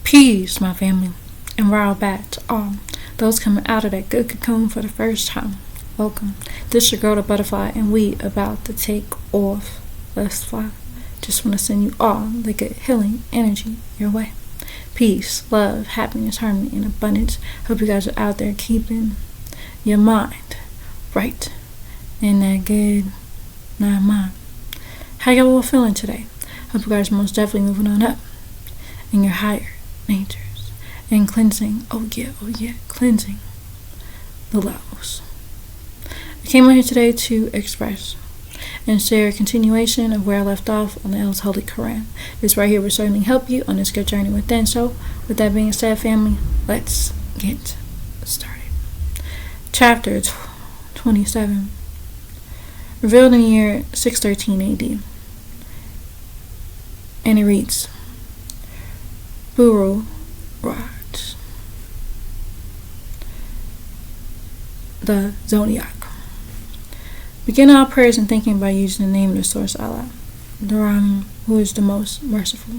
Peace, my family, and royal back to all those coming out of that good cocoon for the first time. Welcome. This your girl, the butterfly, and we about to take off. Let's fly. Just want to send you all the good healing energy your way. Peace, love, happiness, harmony, and abundance. Hope you guys are out there keeping your mind right in that good mind. How y'all all feeling today? Hope you guys are most definitely moving on up in your higher natures and cleansing. Oh yeah, cleansing the levels. I came on here today to express and share a continuation of where I left off on the L's Holy Qur'aan. This right here will certainly help you on this good journey within. So, with that being said, family, let's get started. Chapter 27, revealed in the year 613 AD, and it reads, Buru Raj, the Zodiac. Begin our prayers and thinking by using the name of the source Allah, the Rahman, who is the most merciful.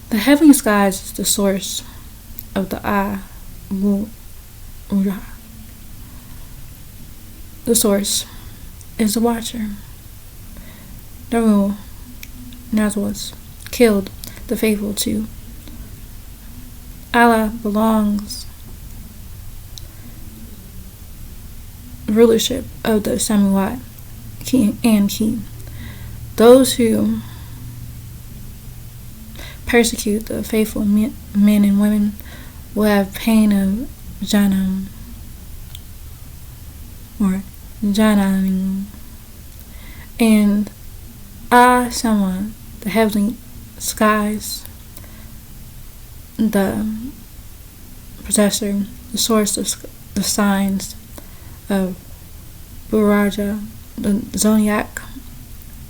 The heavenly skies is the source of the Ura. The source is the watcher. Darul Nazwas killed the faithful to Allah belongs rulership of the Samawat and Key. Those who persecute the faithful men and women will have pain of Jahannam or Jahannam, and someone, the heavenly skies, the possessor, the source of the signs of Buraja, the Zodiac,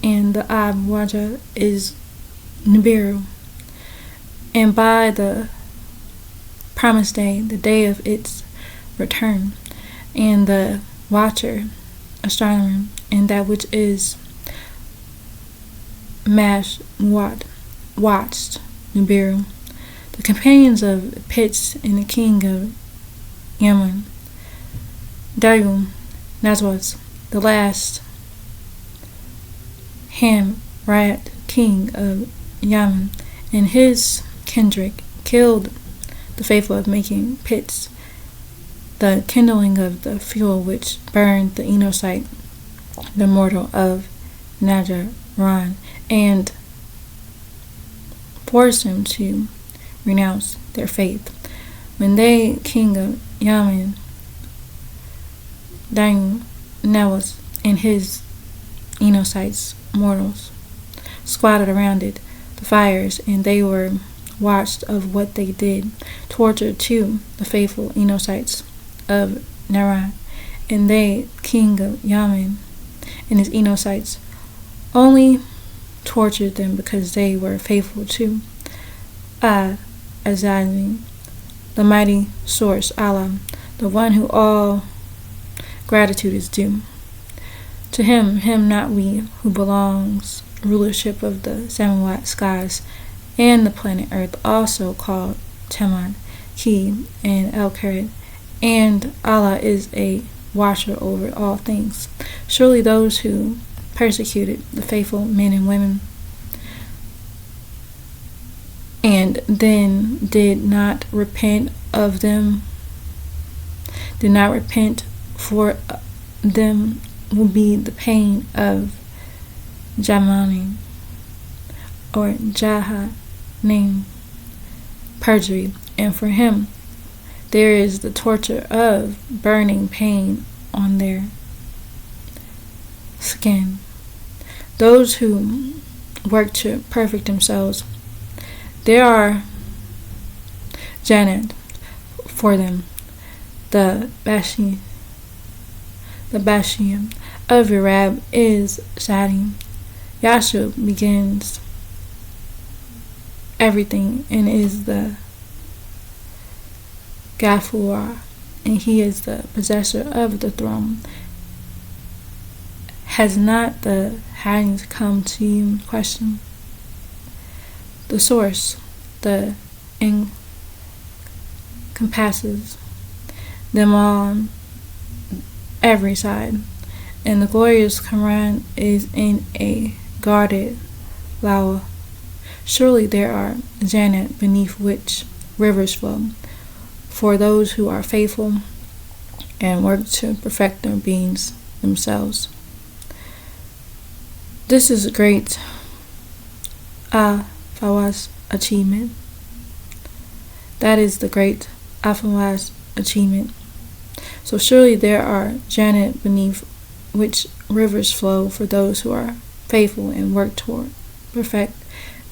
and the Buraja is Nibiru. And by the promised day, the day of its return, and the watcher, astronomer, and that which is watched, Nibiru, the companions of Pitts and the king of Yemen, Darul Nazwas, the last Hamrat, king of Yemen, and his kindred killed the faithful of making pits, the kindling of the fuel which burned the Enosite, the mortal of Najaran, and forced him to renounce their faith. When they, king of Yemen, Darul Nazwas, and his Enosites, mortals, squatted around it, the fires, and they were watched of what they did, tortured to the faithful Enosites of Naran, and they, king of Yemen, and his Enosites, only tortured them because they were faithful to Azali, the mighty source, Allah, the one who all gratitude is due. To him not we, who belongs rulership of the Samawat skies and the planet Earth, also called Teman, Ki, and El-Karid, and Allah is a watcher over all things. Surely those who persecuted the faithful men and women and then did not repent for them will be the pain of Jamani or Jahanam, perjury, and for him there is the torture of burning pain on their skin. Those who work to perfect themselves, there are Jannat for them, the Bashiam of Yarab is Sadim. Yashub begins everything and is the Gafurah, and he is the possessor of the throne. Has not the hadiths come to you? Question. The source, the encompasses them on every side. And the glorious Qur'aan is in a guarded lawa. Surely there are Jannat beneath which rivers flow, for those who are faithful and work to perfect their beings themselves. This is a great Fawaz achievement. That is the great Fawaz achievement. So surely there are Jannat beneath which rivers flow, for those who are faithful and work toward perfect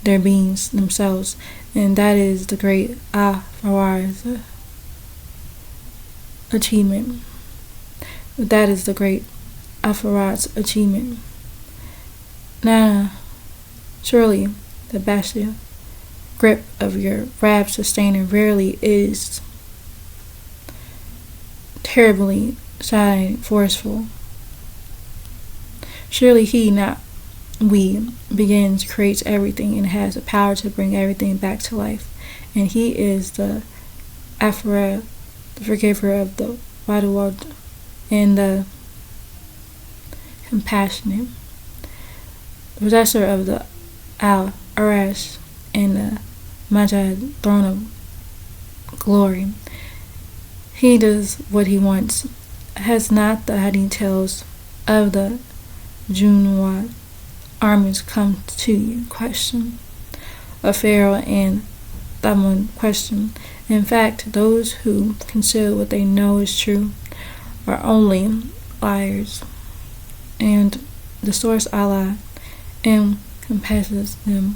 their beings themselves. And that is the great Fawaz achievement. That is the great Fawaz achievement. Now, surely the bestial grip of your Rab sustainer rarely is terribly shining, forceful. Surely he, not we, begins, creates everything, and has the power to bring everything back to life. And he is the Afra, the forgiver of the Wadawad, and the compassionate, the possessor of the Al-Arash and the Majid, throne of glory. He does what he wants. Has not the hiding tales of the Junwad armies come to you? Question. A Pharaoh and Thamud question. In fact, those who conceal what they know is true are only liars, and the source Allah encompasses them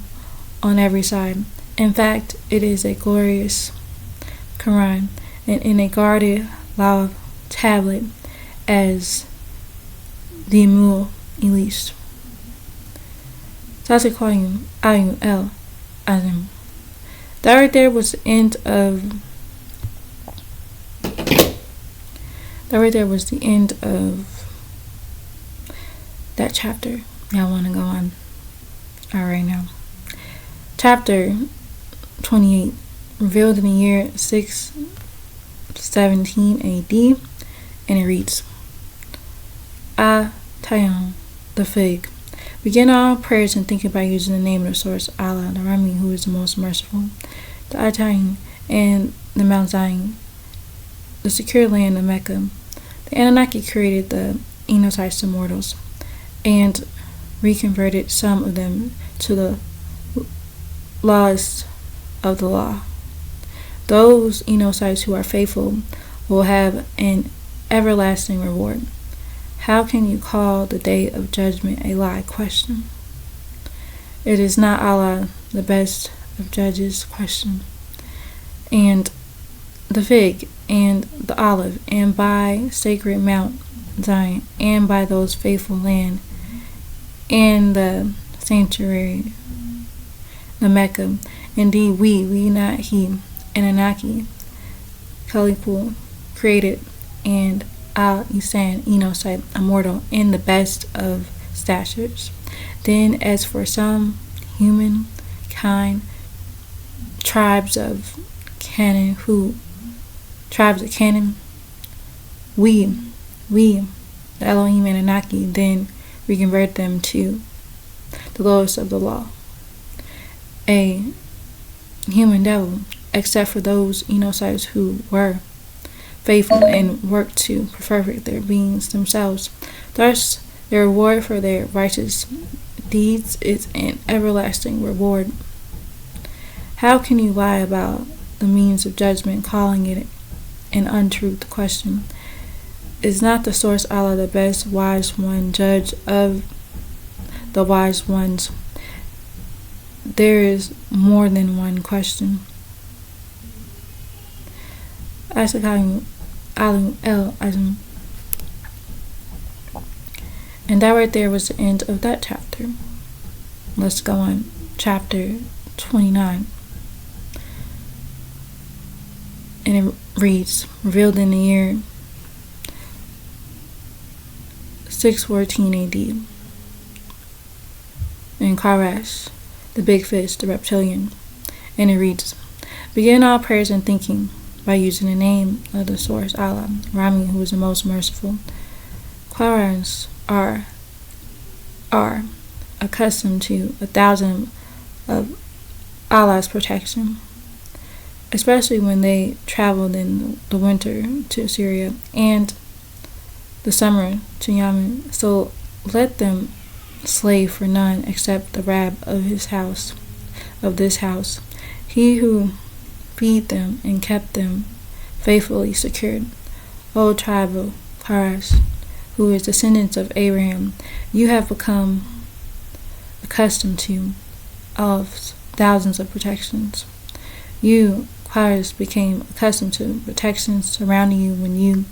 on every side. In fact, it is a glorious Qur'an, and in a guarded law tablet as the Mul Elise. Tata calling Ayun El Azim. That right there was the end of that chapter. Y'all want to go on? Alright now. Chapter 28, revealed in the year 617 AD, and it reads, Tayyam, the fig. Begin all prayers and think about using the name of the source, Allah, the Rami, who is the most merciful. The Atayin and the Mount Zion, the secure land of Mecca. The Anunnaki created the Enotypes of mortals and reconverted some of them to the laws of the law. Those Enotypes who are faithful will have an everlasting reward. How can you call the day of judgment a lie? Question. It is not Allah, the best of judges? Question. And the fig, and the olive, and by sacred Mount Zion, and by those faithful land, and the sanctuary, the Mecca. Indeed, we not he, and Anaki, Kalikul, created, and Al-Isan, Enotype, immortal, in the best of statures. Then, as for some humankind, tribes of Canaan, we, the Elohim and Anaki, then we convert them to the lowest of the law. A human devil, except for those Enotypes who were faithful and worked to perfect their beings themselves. Thus, their reward for their righteous deeds is an everlasting reward. How can you lie about the means of judgment, calling it an untruth? Question. Is not the source Allah the best wise one, judge of the wise ones? There is more than one question. Asakalim Alim El Azim. And that right there was the end of that chapter. Let's go on. Chapter 29. And it reads, revealed in the year 614 AD. In Karash, the big fish, the reptilian. And it reads, Begin all prayers and thinking by using the name of the source, Allah, Rami, who is the most merciful. Qur'ans are accustomed to 1,000 of Allah's protection, especially when they traveled in the winter to Syria and the summer to Yemen. So let them slave for none except the Rab of this house, he who feed them and kept them faithfully secured. O tribe of Quraysh, who is descendants of Abraham, you have become accustomed to Allah's thousands of protections. You, Quraysh, became accustomed to protections surrounding you when you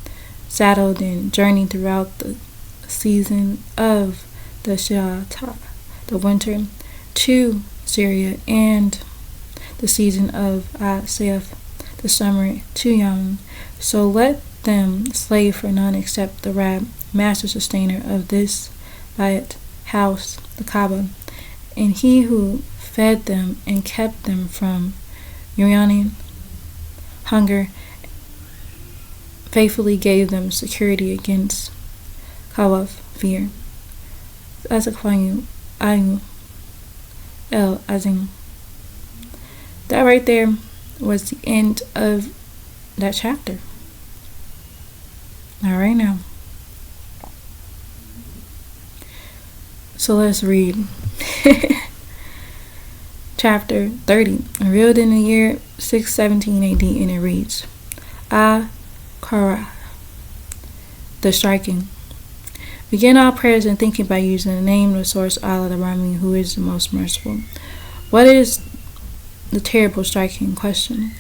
saddled and journeyed throughout the season of the Shita, the winter, to Syria, and the season of Asif, the summer, to Yemen. So let them slave for none except the Rab, master sustainer of this Bayat house, the Kaaba, and he who fed them and kept them from yearning, hunger, faithfully gave them security against Khawf, fear. Ayu El Azim. That right there was the end of that chapter. All right now. So let's read chapter 30, revealed in the year 617 AD, and it reads, Qara, the striking. Begin all prayers and thinking by using the name of the source, Allah, the Rami, who is the most merciful. What is the terrible striking question?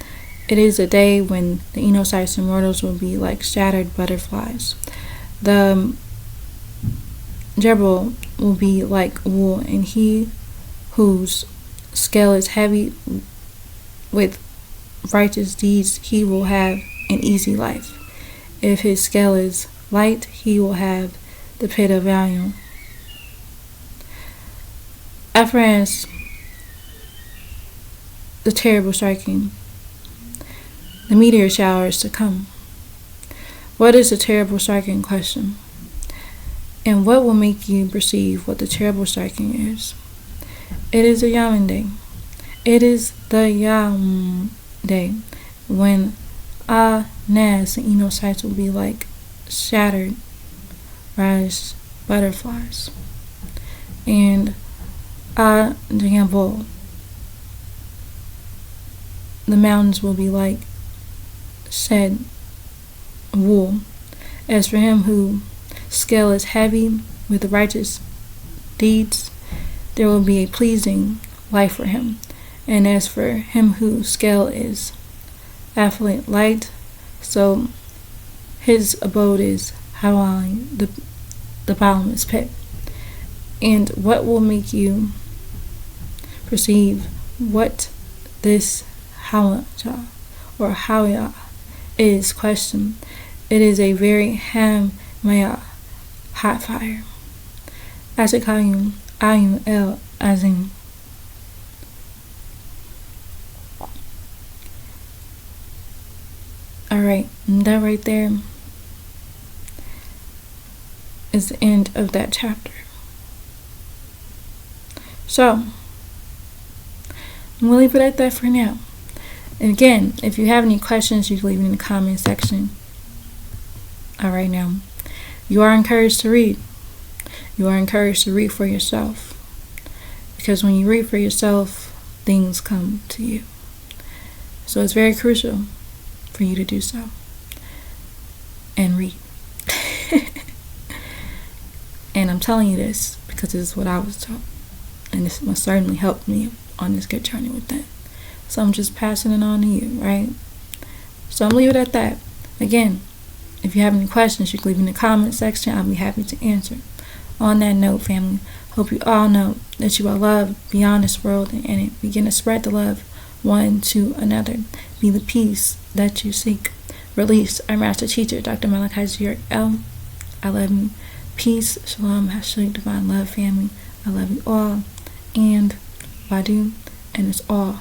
It is a day when the Enocytes and mortals will be like shattered butterflies. The Jebel will be like wool, and he whose scale is heavy with righteous deeds, he will have an easy life. If his scale is light, he will have the pit of value. After the terrible striking, the meteor showers to come. What is the terrible striking question? And what will make you perceive what the terrible striking is? It is the Yawm day. It is the Yawm day when Nas and Enocytes will be like shattered rise butterflies. And Jambol, the mountains will be like shed wool. As for him whose scale is heavy with righteous deeds, there will be a pleasing life for him. And as for him whose scale is affluent light, so his abode is howling, the bottomless pit. And what will make you perceive what this Hawaja or Hawaya is? Question. It is a very Maya hot fire. Atakayum Ayum El Azim. Alright, that right there is the end of that chapter. So, I'm going to leave it at that for now. And again, if you have any questions, you can leave it in the comment section. Alright now, you are encouraged to read. You are encouraged to read for yourself. Because when you read for yourself, things come to you. So it's very crucial for you to do so. And read. And I'm telling you this because this is what I was taught. And this most certainly helped me on this good journey with that. So I'm just passing it on to you, right? So I'm leaving it at that. Again, if you have any questions, you can leave in the comment section. I'll be happy to answer. On that note, family, hope you all know that you are loved beyond this world, and it begin to spread the love one to another. Be the peace that you seek. Release our master teacher, Dr. Malachi L. I love you. Peace, shalom, hashtag divine love, family. I love you all. And Wadu, and it's all